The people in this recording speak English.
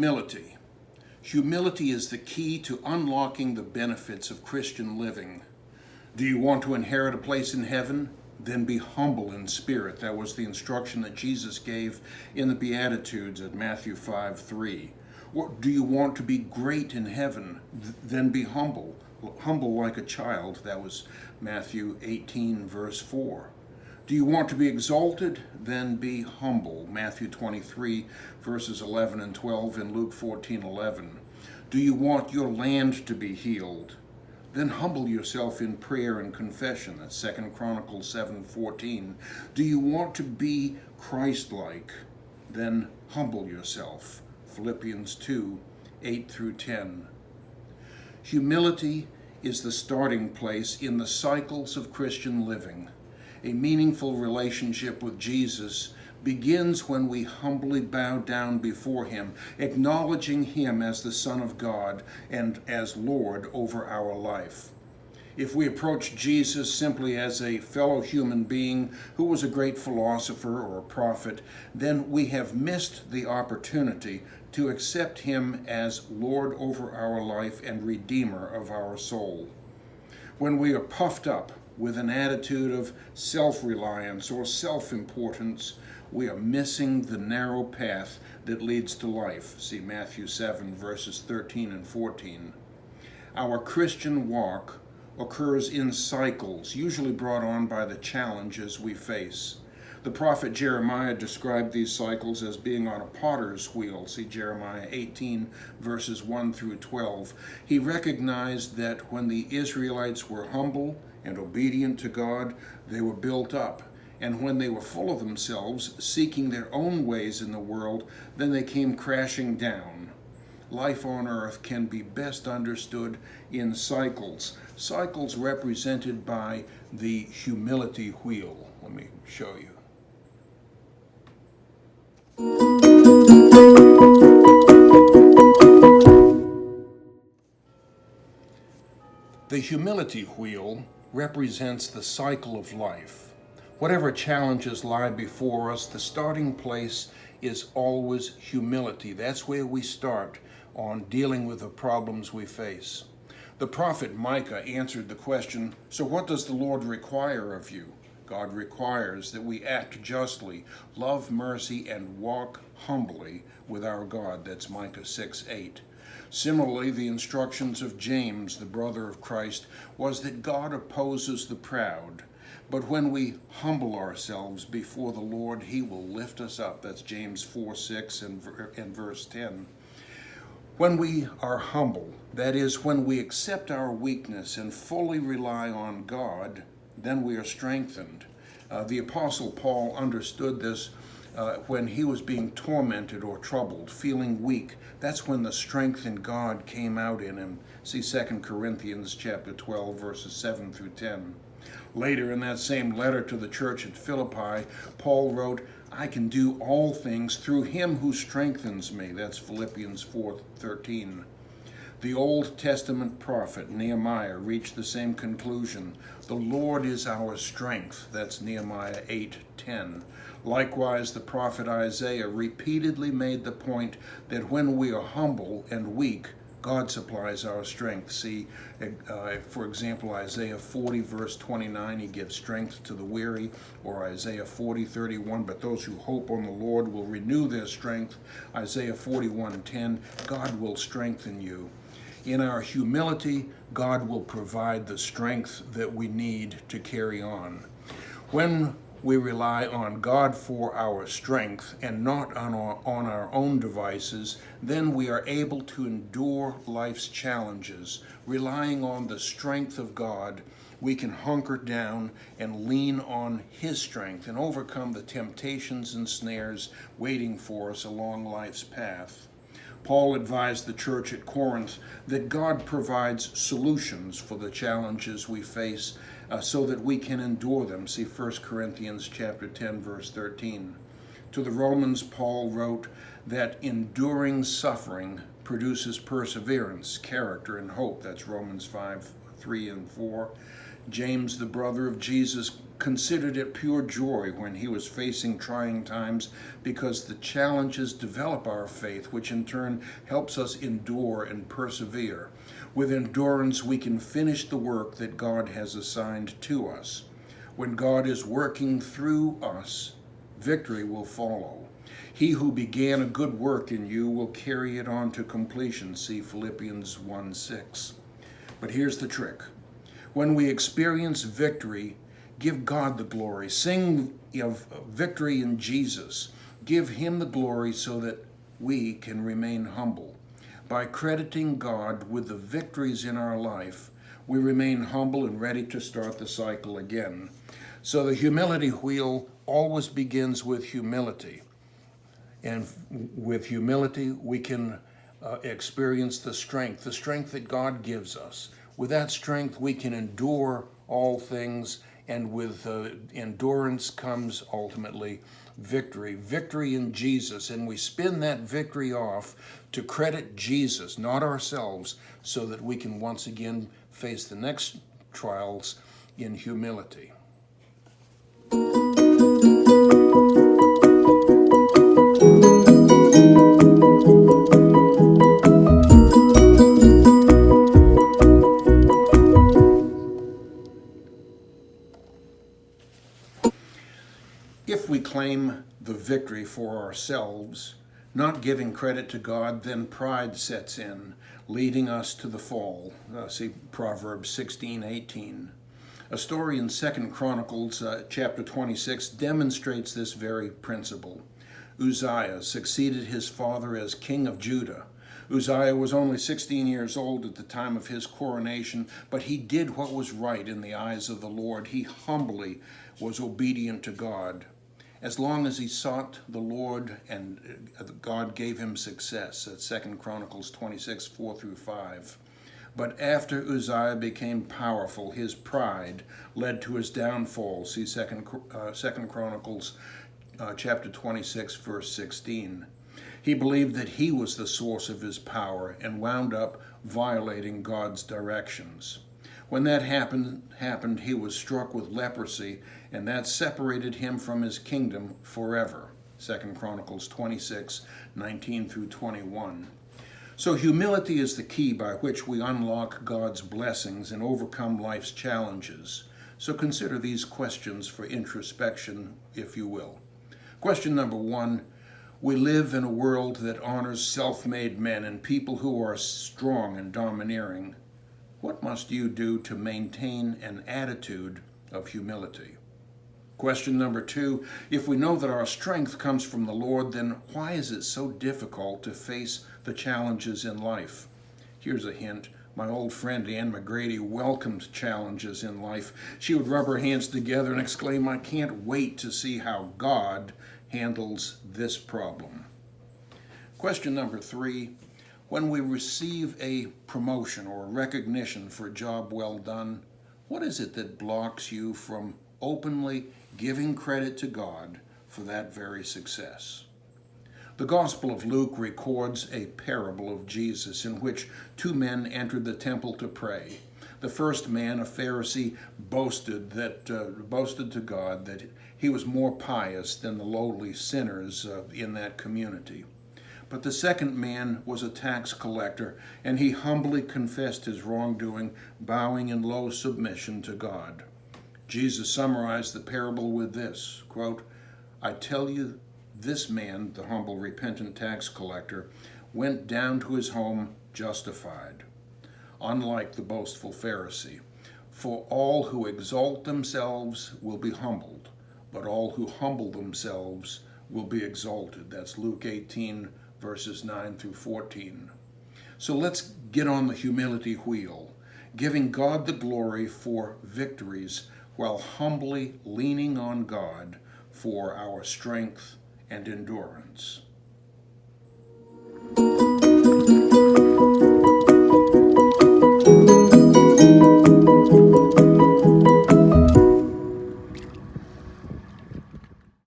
Humility. Humility is the key to unlocking the benefits of Christian living. Do you want to inherit a place in heaven? Then be humble in spirit. That was the instruction that Jesus gave in the Beatitudes at Matthew 5:3. Do you want to be great in heaven? Then be humble. Humble like a child. That was Matthew 18, verse 4. Do you want to be exalted? Then be humble. Matthew 23, verses 11 and 12, and Luke 14:11. Do you want your land to be healed? Then humble yourself in prayer and confession. That's 2 Chronicles 7:14. Do you want to be Christ-like? Then humble yourself. Philippians 2:8 through 10. Humility is the starting place in the cycles of Christian living. A meaningful relationship with Jesus begins when we humbly bow down before him, acknowledging him as the Son of God and as Lord over our life. If we approach Jesus simply as a fellow human being who was a great philosopher or a prophet, then we have missed the opportunity to accept him as Lord over our life and Redeemer of our soul. When we are puffed up with an attitude of self-reliance or self-importance, we are missing the narrow path that leads to life. See Matthew 7, verses 13 and 14. Our Christian walk occurs in cycles, usually brought on by the challenges we face. The prophet Jeremiah described these cycles as being on a potter's wheel. See Jeremiah 18, verses 1 through 12. He recognized that when the Israelites were humble and obedient to God, they were built up. And when they were full of themselves, seeking their own ways in the world, then they came crashing down. Life on earth can be best understood in cycles. Cycles represented by the humility wheel. Let me show you. The humility wheel represents the cycle of life. Whatever challenges lie before us, the starting place is always humility. That's where we start on dealing with the problems we face. The prophet Micah answered the question, so what does the Lord require of you? God requires that we act justly, love mercy, and walk humbly with our God. That's Micah 6:8. Similarly, the instructions of James, the brother of Christ, was that God opposes the proud, but when we humble ourselves before the Lord, he will lift us up. That's James 4:6 and verse 10. When we are humble, that is, when we accept our weakness and fully rely on God, then we are strengthened. The Apostle Paul understood this when he was being tormented or troubled, feeling weak. That's when the strength in God came out in him. See 2 Corinthians chapter 12, verses 7 through 10. Later in that same letter to the church at Philippi, Paul wrote, I can do all things through him who strengthens me. That's Philippians 4:13. The Old Testament prophet Nehemiah reached the same conclusion. The Lord is our strength. That's Nehemiah 8:10. Likewise, the prophet Isaiah repeatedly made the point that when we are humble and weak, God supplies our strength. See, for example, Isaiah 40, verse 29, he gives strength to the weary, or Isaiah 40:31, but those who hope on the Lord will renew their strength. Isaiah 41:10, God will strengthen you. In our humility, God will provide the strength that we need to carry on. When we rely on God for our strength and not on our own devices, then we are able to endure life's challenges. Relying on the strength of God, we can hunker down and lean on his strength and overcome the temptations and snares waiting for us along life's path. Paul advised the church at Corinth that God provides solutions for the challenges we face so that we can endure them. See 1 Corinthians chapter 10, verse 13. To the Romans, Paul wrote that enduring suffering produces perseverance, character, and hope. That's Romans 5:3 and 4. James, the brother of Jesus, considered it pure joy when he was facing trying times, because the challenges develop our faith, which in turn helps us endure and persevere. With endurance, we can finish the work that God has assigned to us. When God is working through us, victory will follow. He who began a good work in you will carry it on to completion. See Philippians 1:6. But here's the trick. When we experience victory, give God the glory. Sing of victory in Jesus. Give him the glory so that we can remain humble. By crediting God with the victories in our life, we remain humble and ready to start the cycle again. So the humility wheel always begins with humility. And with humility, we can experience the strength that God gives us. With that strength, we can endure all things, and with endurance comes ultimately victory in Jesus. And we spin that victory off to credit Jesus, not ourselves, so that we can once again face the next trials in humility. If we claim the victory for ourselves, not giving credit to God, then pride sets in, leading us to the fall. See Proverbs 16:18. A story in 2 Chronicles chapter 26 demonstrates this very principle. Uzziah succeeded his father as king of Judah. Uzziah was only 16 years old at the time of his coronation, but he did what was right in the eyes of the Lord. He humbly was obedient to God. As long as he sought the Lord, and God gave him success. At 2 Chronicles 26, 4 through 5. But after Uzziah became powerful, his pride led to his downfall. See 2 Chronicles chapter 26, verse 16. He believed that he was the source of his power and wound up violating God's directions. When that happened, he was struck with leprosy, and that separated him from his kingdom forever. 2 Chronicles 26, 19 through 21. So humility is the key by which we unlock God's blessings and overcome life's challenges. So consider these questions for introspection, if you will. Question number 1. We live in a world that honors self-made men and people who are strong and domineering. What must you do to maintain an attitude of humility? Question number 2, if we know that our strength comes from the Lord, then why is it so difficult to face the challenges in life? Here's a hint. My old friend Anne McGrady welcomed challenges in life. She would rub her hands together and exclaim, "I can't wait to see how God handles this problem." Question number 3, when we receive a promotion or recognition for a job well done, what is it that blocks you from openly giving credit to God for that very success? The Gospel of Luke records a parable of Jesus in which 2 men entered the temple to pray. The first man, a Pharisee, boasted to God that he was more pious than the lowly sinners in that community. But the second man was a tax collector, and he humbly confessed his wrongdoing, bowing in low submission to God. Jesus summarized the parable with this, quote, "I tell you, this man, the humble, repentant tax collector, went down to his home justified, unlike the boastful Pharisee. For all who exalt themselves will be humbled, but all who humble themselves will be exalted." That's Luke 18, verses 9 through 14. So let's get on the humility wheel, giving God the glory for victories while humbly leaning on God for our strength and endurance.